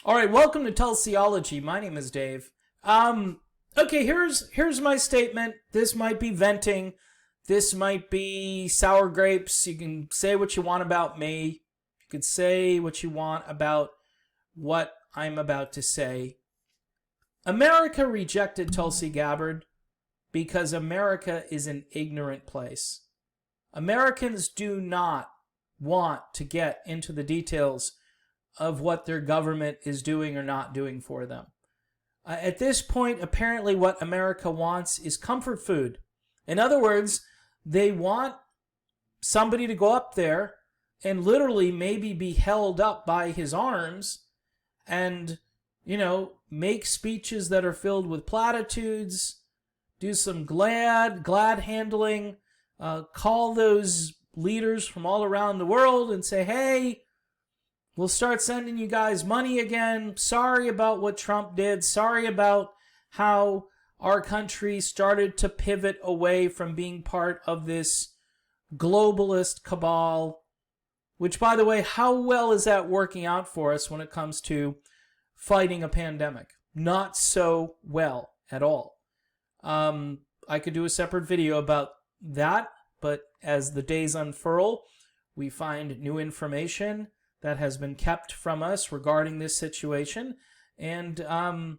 All right, welcome to Tulsiology. My name is Dave. Okay, here's my statement. This might be venting. This might be sour grapes. You can say what you want about me. You could say what you want about what I'm about to say. America rejected Tulsi Gabbard because America is an ignorant place. Americans do not want to get into the details of what their government is doing or not doing for them. At this point, apparently what America wants is comfort food. In other words, they want somebody to go up there and literally maybe be held up by his arms and, make speeches that are filled with platitudes, do some glad handling, call those leaders from all around the world and say, hey, we'll start sending you guys money again. Sorry about what Trump did. Sorry about how our country started to pivot away from being part of this globalist cabal, which, by the way, how well is that working out for us when it comes to fighting a pandemic? Not so well at all. I could do a separate video about that, but as the days unfurl, we find new information that has been kept from us regarding this situation. And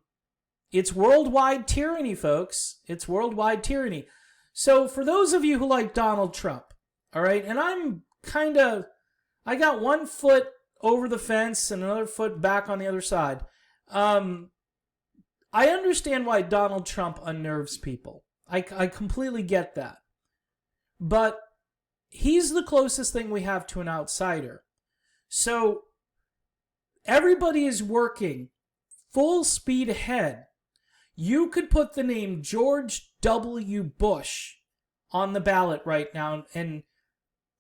it's worldwide tyranny, folks. It's worldwide tyranny. So for those of you who like Donald Trump, all right, and I got one foot over the fence and another foot back on the other side. I understand why Donald Trump unnerves people. I completely get that. But he's the closest thing we have to an outsider. So everybody is working full speed ahead. You could put the name George W. Bush on the ballot right now, and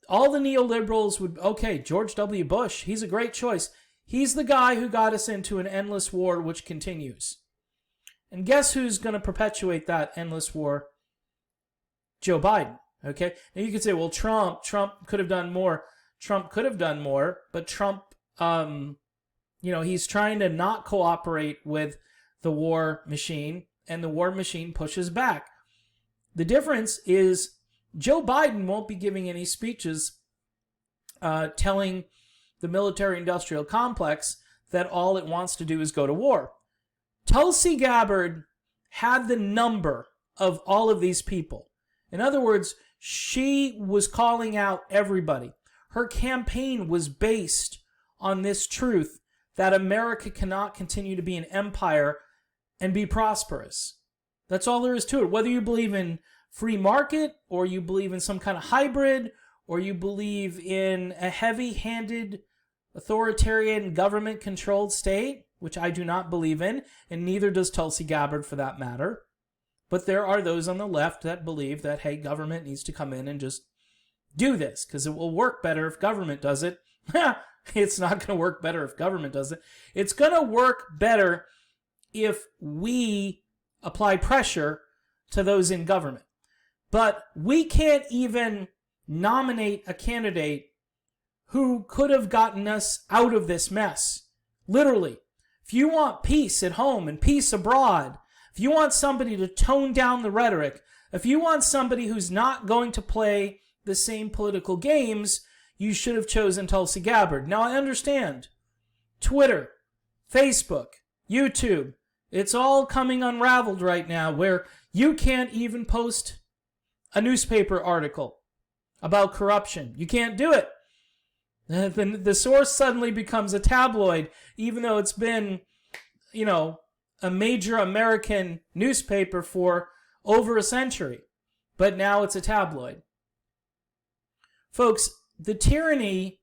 all the neoliberals would, okay, George W. Bush, he's a great choice. He's the guy who got us into an endless war which continues. And guess who's going to perpetuate that endless war? Joe Biden. Okay? Now you could say, well, Trump could have done more. Trump could have done more, but Trump, he's trying to not cooperate with the war machine, and the war machine pushes back. The difference is Joe Biden won't be giving any speeches telling the military-industrial complex that all it wants to do is go to war. Tulsi Gabbard had the number of all of these people. In other words, she was calling out everybody. Her campaign was based on this truth that America cannot continue to be an empire and be prosperous. That's all there is to it. Whether you believe in free market, or you believe in some kind of hybrid, or you believe in a heavy-handed, authoritarian, government-controlled state, which I do not believe in, and neither does Tulsi Gabbard for that matter. But there are those on the left that believe that, hey, government needs to come in and just do this, because it will work better if government does it. It's not going to work better if government does it. It's going to work better if we apply pressure to those in government. But we can't even nominate a candidate who could have gotten us out of this mess. Literally. If you want peace at home and peace abroad, if you want somebody to tone down the rhetoric, if you want somebody who's not going to play the same political games, you should have chosen Tulsi Gabbard. Now, I understand. Twitter, Facebook, YouTube, it's all coming unraveled right now where you can't even post a newspaper article about corruption. You can't do it. The source suddenly becomes a tabloid, even though it's been, a major American newspaper for over a century. But now it's a tabloid. Folks, the tyranny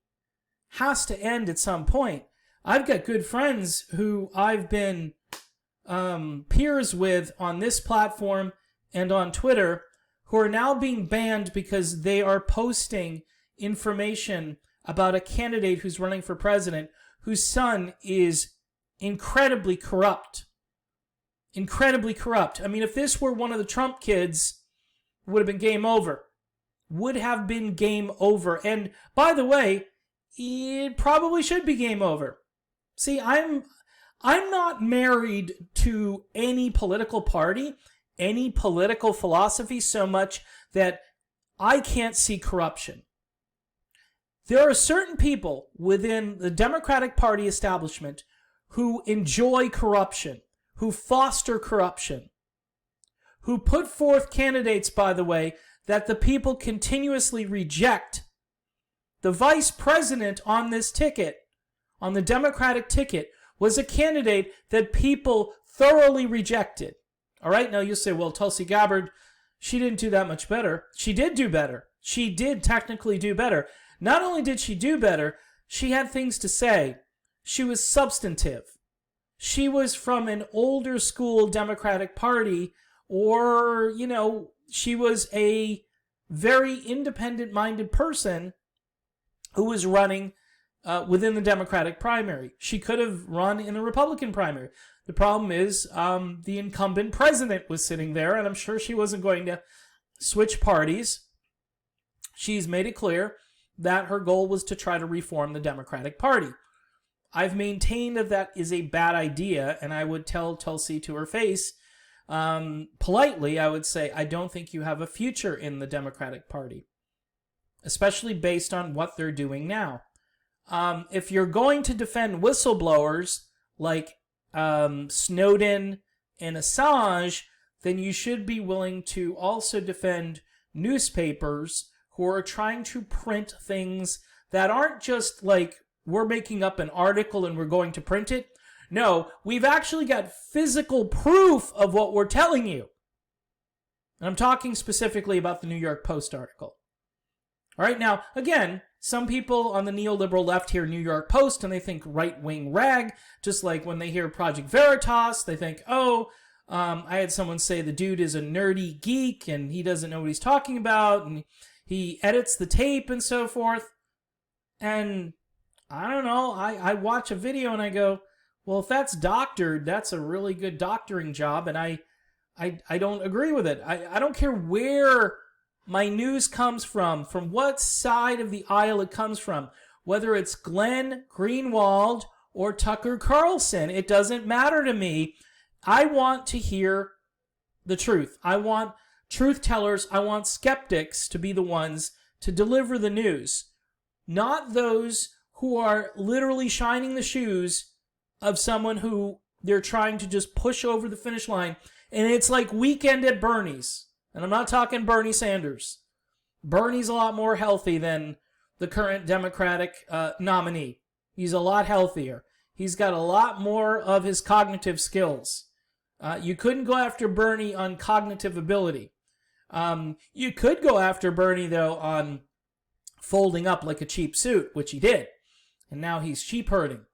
has to end at some point. I've got good friends who I've been peers with on this platform and on Twitter who are now being banned because they are posting information about a candidate who's running for president whose son is incredibly corrupt. Incredibly corrupt. I mean, if this were one of the Trump kids, it would have been game over. Would have been game over. And by the way, it probably should be game over. See, I'm I'm not married to any political party, any political philosophy so much that I can't see corruption. There are certain people within the Democratic Party establishment who enjoy corruption, who foster corruption, who put forth candidates, by the way, that the people continuously reject. The vice president on this ticket, on the Democratic ticket, was a candidate that people thoroughly rejected. All right, now you'll say, well, Tulsi Gabbard, she didn't do that much better. She did do better. She did technically do better. Not only did she do better, she had things to say. She was substantive. She was from an older school Democratic Party, or, she was a very independent-minded person who was running within the Democratic primary. She could have run in the Republican primary. The problem is the incumbent president was sitting there, and I'm sure she wasn't going to switch parties. She's made it clear that her goal was to try to reform the Democratic Party. I've maintained that that is a bad idea, and I would tell Tulsi to her face, politely, I would say, I don't think you have a future in the Democratic Party, especially based on what they're doing now. If you're going to defend whistleblowers like Snowden and Assange, then you should be willing to also defend newspapers who are trying to print things that aren't just like, we're making up an article and we're going to print it. No, we've actually got physical proof of what we're telling you. And I'm talking specifically about the New York Post article. All right, now, again, some people on the neoliberal left hear New York Post and they think right-wing rag, just like when they hear Project Veritas, they think, I had someone say the dude is a nerdy geek and he doesn't know what he's talking about and he edits the tape and so forth. And I don't know, I watch a video and I go, well, if that's doctored, that's a really good doctoring job, and I don't agree with it. I don't care where my news comes from what side of the aisle it comes from, whether it's Glenn Greenwald or Tucker Carlson. It doesn't matter to me. I want to hear the truth. I want truth tellers. I want skeptics to be the ones to deliver the news, not those who are literally shining the shoes of someone who they're trying to just push over the finish line. And it's like Weekend at Bernie's. And I'm not talking Bernie Sanders. Bernie's a lot more healthy than the current Democratic nominee. He's a lot healthier. He's got a lot more of his cognitive skills. You couldn't go after Bernie on cognitive ability. You could go after Bernie, though, on folding up like a cheap suit, which he did. And now he's sheep herding.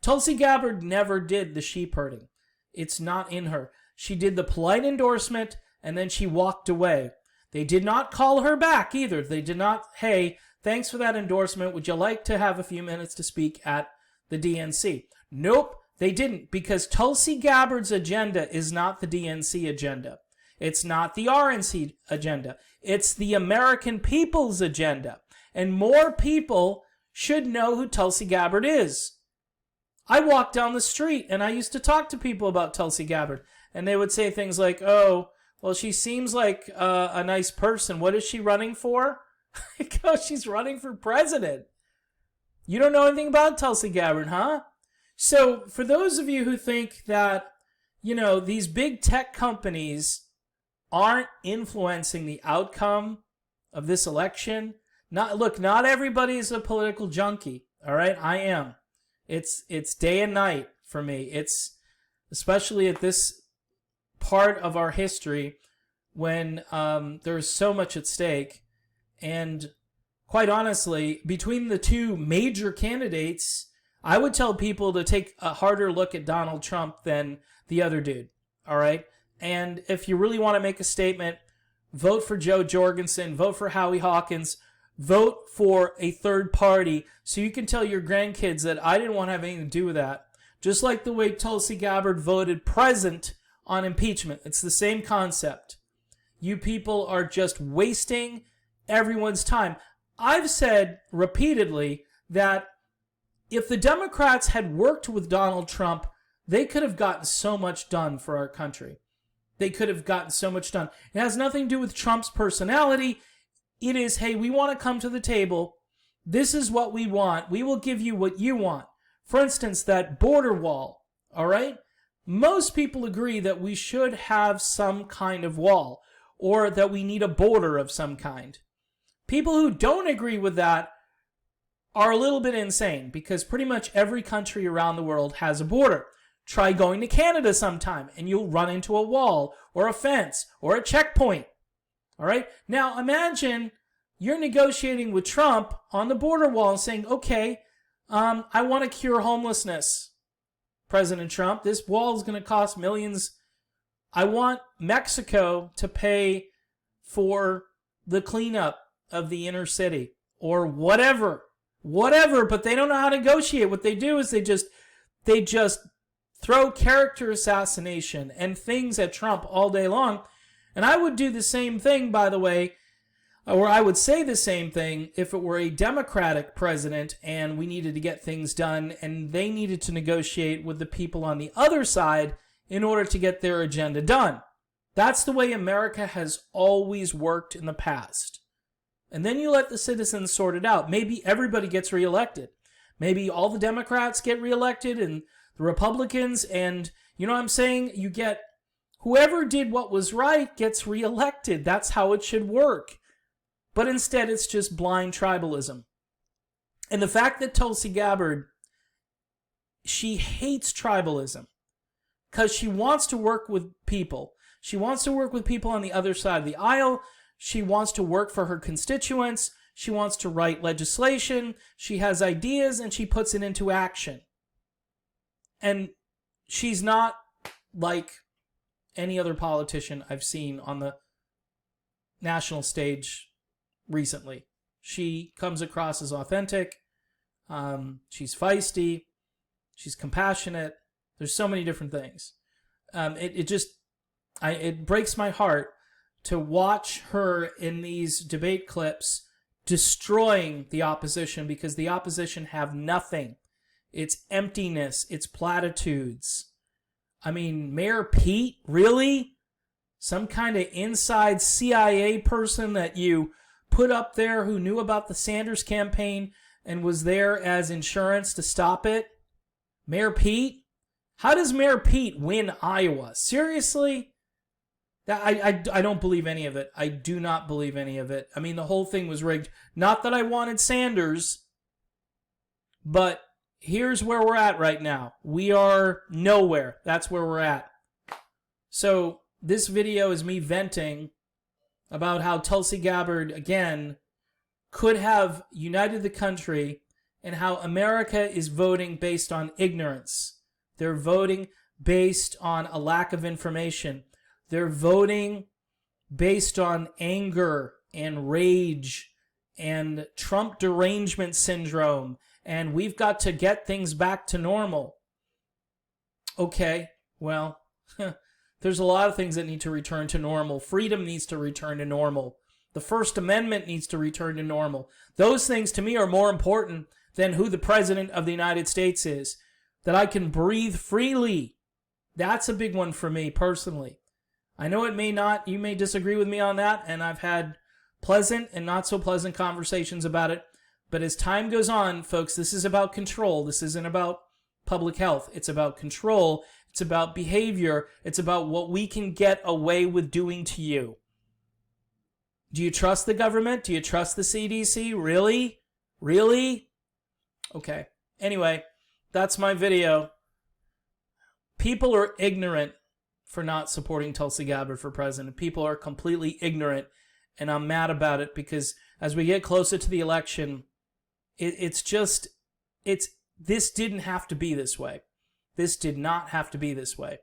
Tulsi Gabbard never did the sheep herding. It's not in her. She did the polite endorsement, and then she walked away. They did not call her back either. They did not, hey, thanks for that endorsement. Would you like to have a few minutes to speak at the DNC? Nope, they didn't, because Tulsi Gabbard's agenda is not the DNC agenda. It's not the RNC agenda. It's the American people's agenda. And more people should know who Tulsi Gabbard is. I walked down the street and I used to talk to people about Tulsi Gabbard, and they would say things like, oh, well, she seems like a nice person. What is she running for? I go, she's running for president. You don't know anything about Tulsi Gabbard, huh? So for those of you who think that, these big tech companies aren't influencing the outcome of this election, not everybody is a political junkie, all right? I am. It's day and night for me. It's especially at this part of our history when there's so much at stake. And quite honestly, between the two major candidates, I would tell people to take a harder look at Donald Trump than the other dude. All right? And if you really want to make a statement, vote for Joe Jorgensen, vote for Howie Hawkins, vote for a third party so you can tell your grandkids that I didn't want to have anything to do with that. Just like the way Tulsi Gabbard voted present on impeachment. It's the same concept. You people are just wasting everyone's time. I've said repeatedly that if the Democrats had worked with Donald Trump They could have gotten so much done for our country. They could have gotten so much done. It has nothing to do with Trump's personality. It is, hey, we want to come to the table. This is what we want. We will give you what you want. For instance, that border wall, all right? Most people agree that we should have some kind of wall, or that we need a border of some kind. People who don't agree with that are a little bit insane, because pretty much every country around the world has a border. Try going to Canada sometime, and you'll run into a wall, or a fence, or a checkpoint. All right? Now, imagine you're negotiating with Trump on the border wall and saying, okay, I want to cure homelessness, President Trump. This wall is going to cost millions. I want Mexico to pay for the cleanup of the inner city, or whatever, but they don't know how to negotiate. What they do is they just throw character assassination and things at Trump all day long. And I would do the same thing, by the way, or I would say the same thing if it were a Democratic president and we needed to get things done and they needed to negotiate with the people on the other side in order to get their agenda done. That's the way America has always worked in the past. And then you let the citizens sort it out. Maybe everybody gets reelected. Maybe all the Democrats get reelected and the Republicans, and you know what I'm saying? You get whoever did what was right gets reelected. That's how it should work. But instead, it's just blind tribalism. And the fact that Tulsi Gabbard, she hates tribalism because she wants to work with people. She wants to work with people on the other side of the aisle. She wants to work for her constituents. She wants to write legislation. She has ideas and she puts it into action. And she's not like any other politician I've seen on the national stage recently. She comes across as authentic. She's feisty. She's compassionate. There's so many different things. It breaks my heart to watch her in these debate clips destroying the opposition, because the opposition have nothing. It's emptiness. It's platitudes. I mean, Mayor Pete, really? Some kind of inside CIA person that you put up there who knew about the Sanders campaign and was there as insurance to stop it? Mayor Pete? How does Mayor Pete win Iowa? Seriously? I don't believe any of it. I do not believe any of it. I mean, the whole thing was rigged. Not that I wanted Sanders, but here's where we're at right now. We are nowhere. That's where we're at. So this video is me venting about how Tulsi Gabbard, again, could have united the country, and how America is voting based on ignorance. They're voting based on a lack of information. They're voting based on anger and rage and Trump derangement syndrome, and we've got to get things back to normal. Okay, well, there's a lot of things that need to return to normal. Freedom needs to return to normal. The First Amendment needs to return to normal. Those things, to me, are more important than who the President of the United States is. That I can breathe freely. That's a big one for me, personally. I know it may not, you may disagree with me on that, and I've had pleasant and not so pleasant conversations about it. But as time goes on, folks, this is about control. This isn't about public health. It's about control. It's about behavior. It's about what we can get away with doing to you. Do you trust the government? Do you trust the CDC? Really? Really? Okay. Anyway, that's my video. People are ignorant for not supporting Tulsi Gabbard for president. People are completely ignorant, and I'm mad about it, because as we get closer to the election, this didn't have to be this way. This did not have to be this way.